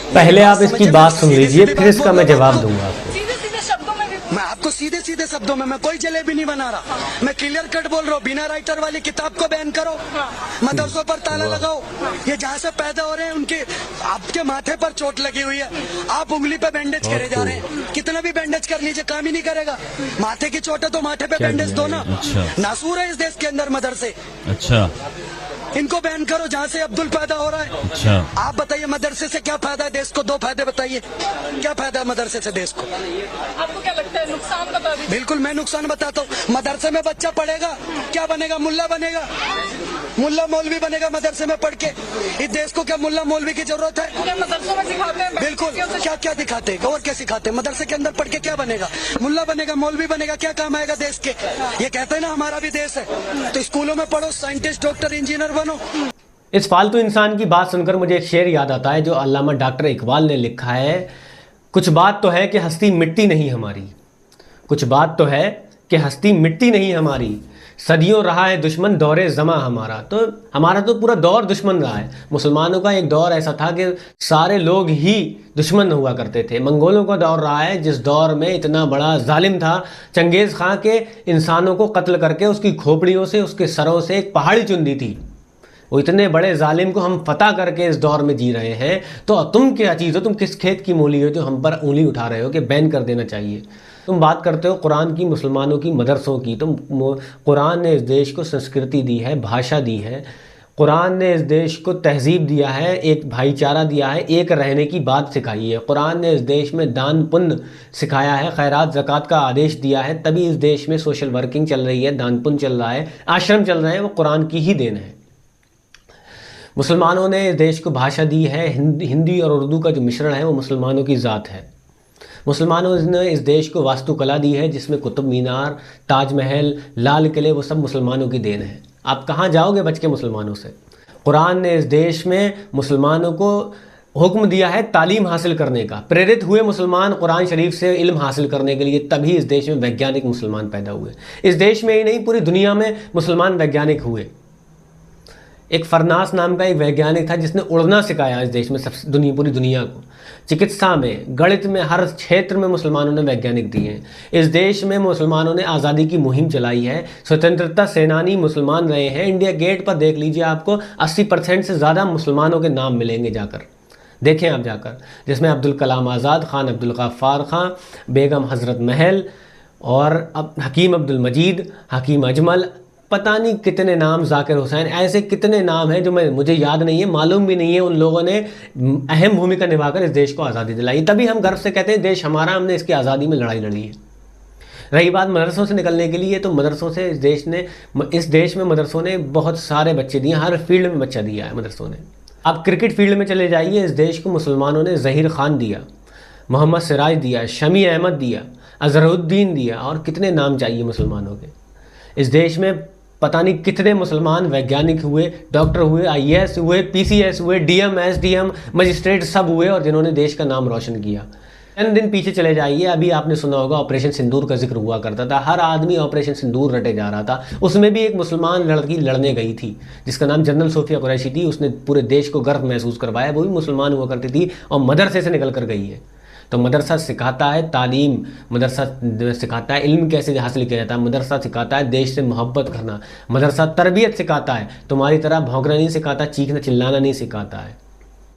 मेरी पहले बात आप इसकी समझिए, बात मैं सुन सीधे लीजिए, सीधे फिर बात इसका बोल मैं रहा जवाब हूँ। दूंगा आपको। सीधे सीधे शब्दों में भी मैं आपको सीधे सीधे शब्दों में, मैं कोई जलेबी नहीं बना रहा, मैं क्लियर कट बोल रहा हूँ। बिना राइटर वाली किताब को बैन करो, मदरसों पर ताला लगाओ। ये जहाँ से पैदा हो रहे हैं उनके, आपके माथे पर चोट लगी हुई है, आप उंगली पे बैंडेज करे जा रहे हैं। कितना भी बैंडेज कर लीजिए, काम ही नहीं करेगा। माथे की चोट है तो माथे पे बैंडेज दो ना। नासूर है इस देश के अंदर मदरसे। अच्छा इनको बैन करो जहाँ से अब्दुल पैदा हो रहा है। अच्छा। आप बताइए मदरसे से क्या फायदा है देश को? दो फायदे बताइए, क्या फायदा है मदरसे से देश को? आपको क्या लगता है नुकसान बता दीजिए। बिल्कुल मैं नुकसान बताता हूँ। मदरसे में बच्चा पढ़ेगा, क्या बनेगा? मुल्ला बनेगा, मुल्ला मौलवी बनेगा मदरसे में पढ़ के। इस देश को क्या मुल्ला मौलवी की जरूरत है? क्या मदरसों में सिखाते हैं? बिल्कुल। क्या क्या दिखाते हैं और क्या सिखाते हैं? मदरसे के अंदर पढ़ के क्या बनेगा? मुल्ला बनेगा, मौलवी बनेगा, क्या काम आएगा देश के? ये कहते हैं ना हमारा भी देश है, तो स्कूलों में पढ़ो, साइंटिस्ट, डॉक्टर, इंजीनियर बनो। इस फालतू इंसान की बात सुनकर मुझे एक शेर याद आता है जो अल्लामा डॉक्टर इकबाल ने लिखा है। कुछ बात तो है कि हस्ती मिट्टी नहीं हमारी, कुछ बात तो है कि हस्ती मिट्टी नहीं हमारी, सदियों रहा है दुश्मन दौरे ज़मा हमारा। तो हमारा तो पूरा दौर दुश्मन रहा है। मुसलमानों का एक दौर ऐसा था कि सारे लोग ही दुश्मन हुआ करते थे। मंगोलों का दौर रहा है जिस दौर में इतना बड़ा जालिम था चंगेज़ खां के इंसानों को कत्ल करके उसकी खोपड़ियों से, उसके सरों से एक पहाड़ी चुन दी थी। वो इतने बड़े जालिम को हम फतह करके इस दौर में जी रहे हैं। तो तुम क्या चीज़ हो? तुम किस खेत की मूली हो जो हम पर उंगली उठा रहे हो कि बैन कर देना चाहिए? तुम बात करते हो कुरान की, मुसलमानों की, मदरसों की। तुम कुरान ने इस देश को संस्कृति दी है, भाषा दी है। कुरान ने इस देश को तहजीब दिया है, एक भाईचारा दिया है, एक रहने की बात सिखाई है। कुरान ने इस देश में दान पुण्य सिखाया है, खैरात ज़कात का आदेश दिया है, तभी इस देश में सोशल वर्किंग चल रही है, दान पुण्य चल रहा है, आश्रम चल रहे हैं। वो कुरान की ही देन है। मुसलमानों ने इस देश को भाषा दी है। हिंदी और उर्दू का जो मिश्रण है वो मुसलमानों की ज़ात है। मुसलमानों ने इस देश को वास्तुकला दी है जिसमें कुतुब मीनार, ताजमहल, लाल किले, वो सब मुसलमानों की देन है। आप कहाँ जाओगे बच के मुसलमानों से? कुरान ने इस देश में मुसलमानों को हुक्म दिया है तालीम हासिल करने का। प्रेरित हुए मुसलमान कुरान शरीफ से इल्म हासिल करने के लिए, तभी इस देश में वैज्ञानिक मुसलमान पैदा हुए। इस देश में ही नहीं, पूरी दुनिया में मुसलमान वैज्ञानिक हुए। एक फरनास नाम का एक वैज्ञानिक था जिसने उड़ना सिखाया इस देश में पूरी दुनिया को। चिकित्सा में, गणित में, हर क्षेत्र में मुसलमानों ने वैज्ञानिक दिए हैं। इस देश में मुसलमानों ने आज़ादी की मुहिम चलाई है। स्वतंत्रता सेनानी मुसलमान रहे हैं। इंडिया गेट पर देख लीजिए, आपको 80% से ज़्यादा मुसलमानों के नाम मिलेंगे, जाकर देखें आप जाकर, जिसमें अब्दुल कलाम आज़ाद, खान अब्दुल गफ्फार खां, बेगम हज़रत महल और अब हकीम अब्दुल मजीद, हकीम अजमल, पता नहीं कितने नाम, जाकिर हुसैन, ऐसे कितने नाम हैं जो मुझे याद नहीं है, मालूम भी नहीं है। उन लोगों ने अहम भूमिका निभाकर इस देश को आज़ादी दिलाई। तभी हम गर्व से कहते हैं देश हमारा, हमने इसकी आज़ादी में लड़ाई लड़ी है। रही बात मदरसों से निकलने के लिए, तो मदरसों से इस देश में मदरसों ने बहुत सारे बच्चे दिए, हर फील्ड में बच्चा दिया है मदरसों ने। आप क्रिकेट फील्ड में चले जाइए, इस देश को मुसलमानों ने ज़हीर खान दिया, मोहम्मद सिराज दिया, शमी अहमद दिया, अजहरुद्दीन दिया, और कितने नाम चाहिए मुसलमानों के। इस देश में पता नहीं कितने मुसलमान वैज्ञानिक हुए, डॉक्टर हुए, IAS हुए, PCS हुए, DM, SDM, मजिस्ट्रेट सब हुए, और जिन्होंने देश का नाम रोशन किया। चंद दिन पीछे चले जाइए, अभी आपने सुना होगा ऑपरेशन सिंदूर का जिक्र हुआ करता था। हर आदमी ऑपरेशन सिंदूर रटे जा रहा था। उसमें भी एक मुसलमान लड़की लड़ने गई थी जिसका नाम जनरल सोफिया कुरैशी थी। उसने पूरे देश को गर्व महसूस करवाया। वो भी मुसलमान हुआ करती थी और मदरसे से निकल कर गई है। तो मदरसा सिखाता है तालीम, मदरसा सिखाता है इल्म कैसे हासिल किया जाता है, मदरसा सिखाता है देश से मोहब्बत करना, मदरसा तरबियत सिखाता है। तुम्हारी तरह भौंकना नहीं सिखाता, चीखना चिल्लाना नहीं सिखाता है।